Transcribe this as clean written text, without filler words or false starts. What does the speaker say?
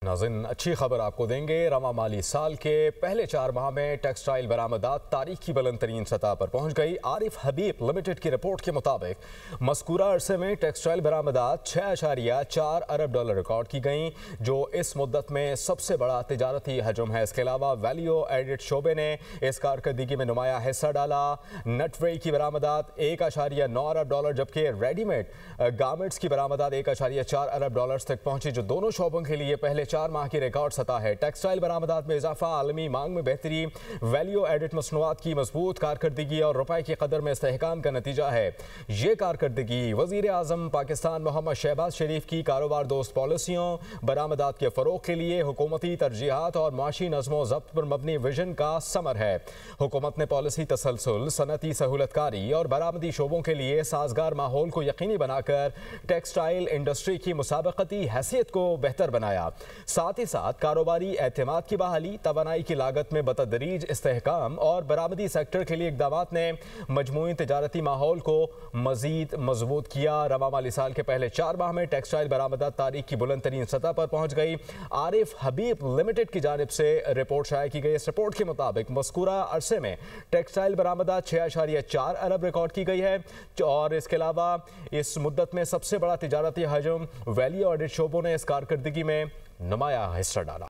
नाज़रीन, अच्छी खबर आपको देंगे। रवा माली साल के पहले 4 माह में टेक्सटाइल बरामदात तारीख की बुलंद तरीन सतह पर पहुंच गई। आरिफ हबीब लिमिटेड की रिपोर्ट के मुताबिक मज़कूरा अरसे में टेक्सटाइल बरामदात 6.4 अरब डॉलर रिकॉर्ड की गई, जो इस मुद्दत में सबसे बड़ा तिजारती हजम है। इसके अलावा वैल्यू एडिड शोबे ने इस कारकर्दगी में नुमाया हिस्सा डाला। नटवेल की बरामदात 1.9 अरब डॉलर, जबकि रेडीमेड गारमेंट्स की बरामदात 1.4 अरब डॉलर तक पहुंची, जो दोनों शोबों के लिए पहले 4 माह की रिकॉर्ड सतह है। टेक्सटाइल बरामदात में इजाफा, आलमी मांग में बेहतरी, वैल्यू एडिड मसनूआत की मजबूत कारकर्दगी और रुपए की कदर में इस्तेहकाम का नतीजा है। ये कारकर्दगी वज़ीर आज़म पाकिस्तान मोहम्मद शहबाज शरीफ की कारोबार दोस्त पॉलिसियों, बरामदात के फ़रोग़ के लिए हुकूमती तरजीहात और माशी नज़्मो ज़ब्त पर मबनी विजन का समर है। हुकूमत ने पॉलिसी तसलसल, सनती सहूलतकारी और बरामदी शोबों के लिए साजगार माहौल को यकीनी बनाकर टेक्सटाइल इंडस्ट्री की मुसाबकती हैसियत को बेहतर बनाया। साथ ही साथ कारोबारी एतमाद की बहाली, तवानाई की लागत में बतदरीज इस्तेहकाम और बरामदी सेक्टर के लिए इक़दामात ने मजमूई तिजारती माहौल को मजीद मजबूत किया। रवा माली साल के पहले 4 माह में टेक्सटाइल बरामदात तारीख की बुलंद तरीन सतह पर पहुंच गई। आरिफ हबीब लिमिटेड की जानिब से रिपोर्ट शाया की गई। इस रिपोर्ट के मुताबिक मज़कूरा अरसे में टेक्सटाइल बरामदात 6.4 अरब रिकॉर्ड की गई है, और इसके अलावा इस मुद्दत में सबसे बड़ा तिजारती हजम वैल्यू एडिड शोबों ने इस कारकर्दगी में नुमाया हिस्सा डाला।